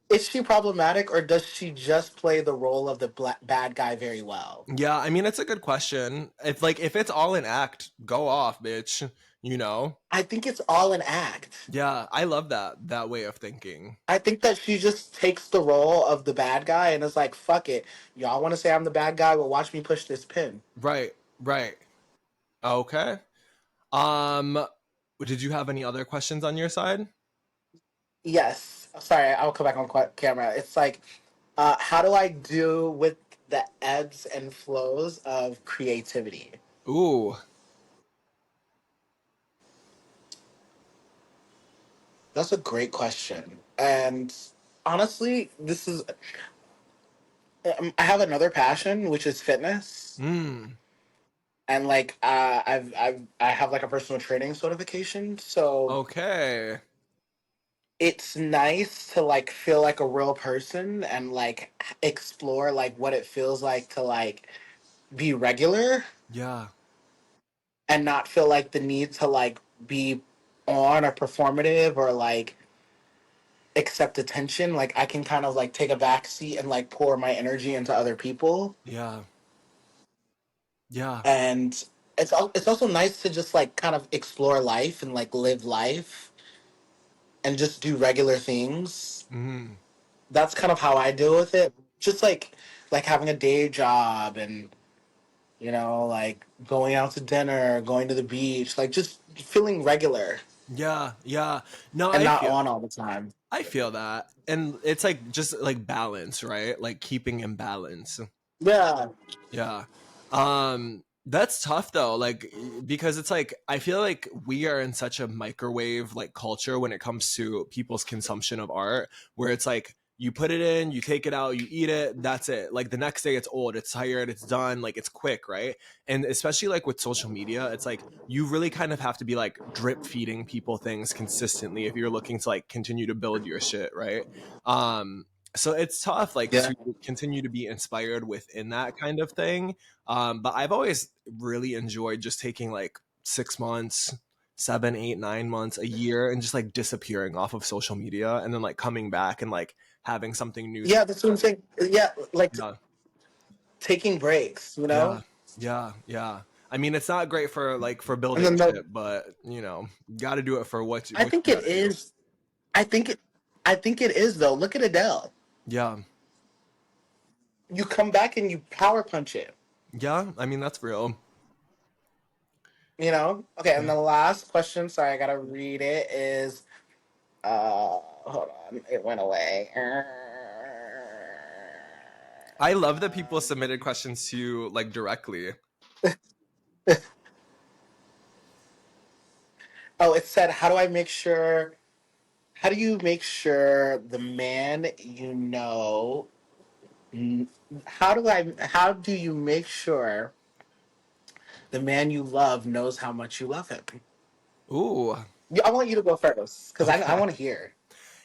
is she problematic or does she just play the role of the bad guy very well? Yeah, I mean it's a good question. If it's all an act, go off, bitch. You know? I think it's all an act. Yeah, I love that way of thinking. I think that she just takes the role of the bad guy and is like, fuck it. Y'all want to say I'm the bad guy? Well, watch me push this pin. Right, right. Okay. Um did you have any other questions on your side? Yes. Sorry, I'll come back on camera. It's like, how do I do with the ebbs and flows of creativity? Ooh. That's a great question. And honestly, I have another passion, which is fitness. Mm. And like, I have like a personal training certification. So Okay. it's nice to like feel like a real person and like explore like what it feels like to like be regular Yeah. and not feel like the need to like be on or performative or like accept attention. Like I can kind of like take a back seat and like pour my energy into other people. Yeah. Yeah. And it's also nice to just like kind of explore life and like live life and just do regular things. Mm. That's kind of how I deal with it. Just like having a day job and like going out to dinner, going to the beach, like just feeling regular Yeah. Yeah. No, and not on all the time. I feel that. And it's like just like balance, right? Like keeping in balance. Yeah. Yeah. That's tough though, like because it's like I feel like we are in such a microwave like culture when it comes to people's consumption of art where it's like you put it in, you take it out, you eat it, that's it. Like the next day it's old, it's tired, it's done, like it's quick, right? And especially like with social media, it's like you really kind of have to be like drip feeding people things consistently if you're looking to like continue to build your shit, right? Um so it's tough like Yeah. to continue to be inspired within that kind of thing, but I've always really enjoyed just taking like 6 months, 7, 8, 9 months, a year, and just like disappearing off of social media and then like coming back and like having something new. Yeah, that's what I'm saying. Yeah, like Yeah, taking breaks, yeah, yeah, yeah. I mean, it's not great for like for And building then shit, but got to do it for I what think you it got to do. is. I think it. I think it is though. Look at Adele. Yeah, You come back and you power punch it. yeah. I mean, that's real. Okay, and Yeah. the last question, sorry, I gotta read it, is hold on, it went away. I love that people submitted questions to you like directly. Oh, it said, how do you make sure the man n- how do you make sure the man you love knows how much you love him? Ooh. I want you to go first because I Okay. want to hear.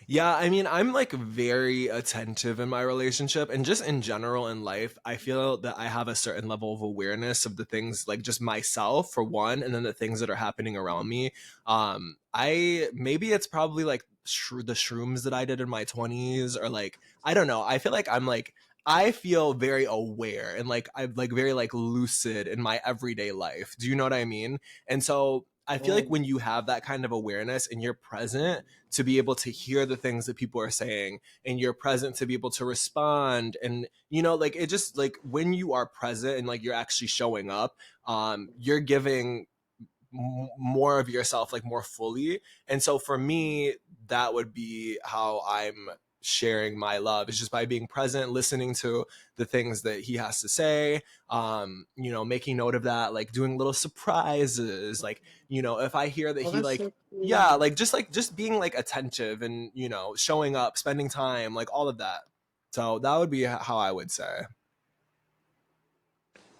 Yeah, I mean, I'm like very attentive in my relationship and just in general in life. I feel that I have a certain level of awareness of the things like just myself for one, and then the things that are happening around me. I maybe it's probably like the shrooms that I did in my 20s or like I don't know. I feel like I feel very aware and like I'm like very like lucid in my everyday life. Do you know what I mean? And so I feel like when you have that kind of awareness and you're present to be able to hear the things that people are saying, and you're present to be able to respond, and like it just like when you are present and like you're actually showing up, you're giving more of yourself, like more fully. And so for me, that would be how I'm sharing my love, is just by being present, listening to the things that he has to say, making note of that, like doing little surprises, like if I hear that he like, yeah, like just being like attentive and showing up, spending time, like all of that. So that would be how I would say.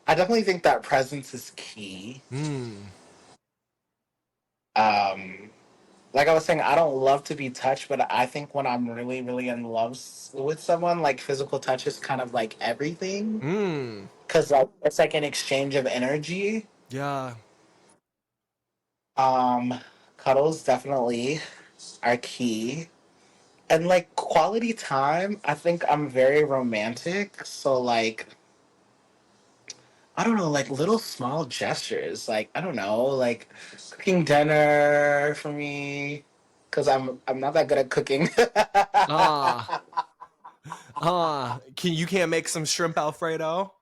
I definitely think that presence is key. Like I was saying, I don't love to be touched, but I think when I'm really, really in love with someone, like physical touch is kind of like everything. Because like it's like an exchange of energy. Yeah. Cuddles definitely are key. And like quality time, I think I'm very romantic. So like I don't know, like little small gestures. Like I don't know, like cooking dinner for me, because I'm not that good at cooking. You can't make some shrimp Alfredo?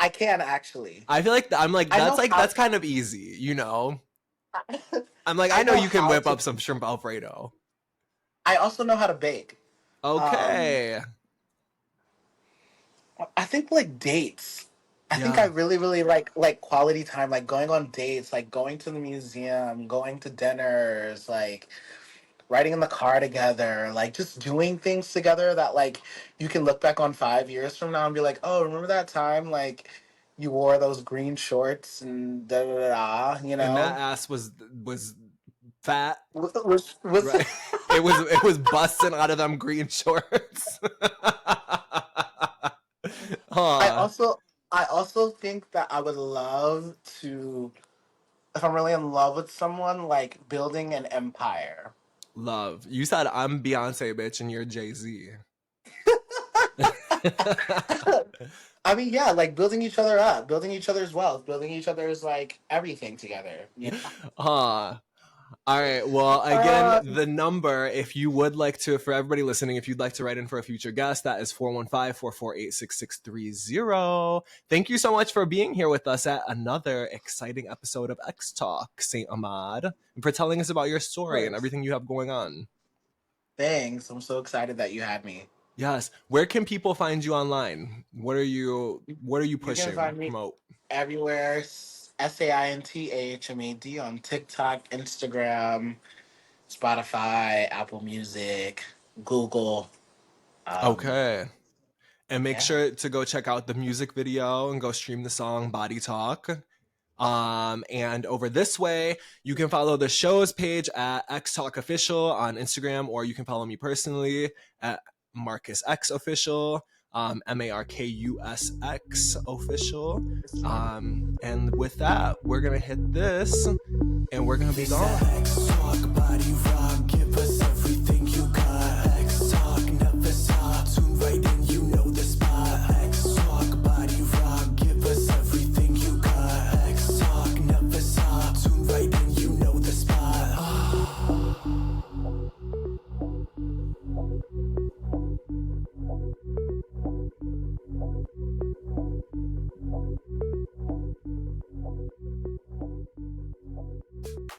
I can actually. I feel like that's kind of easy, I'm like, I know you can whip up some shrimp Alfredo. I also know how to bake. Okay. I think like dates. I think I really, really like quality time, like going on dates, like going to the museum, going to dinners, like riding in the car together, like just doing things together that like you can look back on 5 years from now and be like, oh, remember that time like you wore those green shorts and da da da, And that ass was fat. Was right. It was busting out of them green shorts. I also think that I would love to, if I'm really in love with someone, like building an empire. Love. You said I'm Beyonce, bitch, and you're Jay-Z. I mean, yeah, like building each other up, building each other's wealth, building each other's like everything together. All right. Well, again, the number, if you would like to, for everybody listening, if you'd like to write in for a future guest, that is 415-448-6630. Thank you so much for being here with us at another exciting episode of X Talk, Saint Ahmad, and for telling us about your story and everything you have going on. Thanks. I'm so excited that you had me. Yes. Where can people find you online? What are you pushing? You can find me promote everywhere. SaintAhmad on TikTok, Instagram, Spotify, Apple Music, Google. Okay. And make sure to go check out the music video and go stream the song Body Talk. And over this way, you can follow the show's page at X Talk Official on Instagram, or you can follow me personally at Markus X Official. MARKUSX Official. And with that, we're gonna hit this and we're gonna be gone.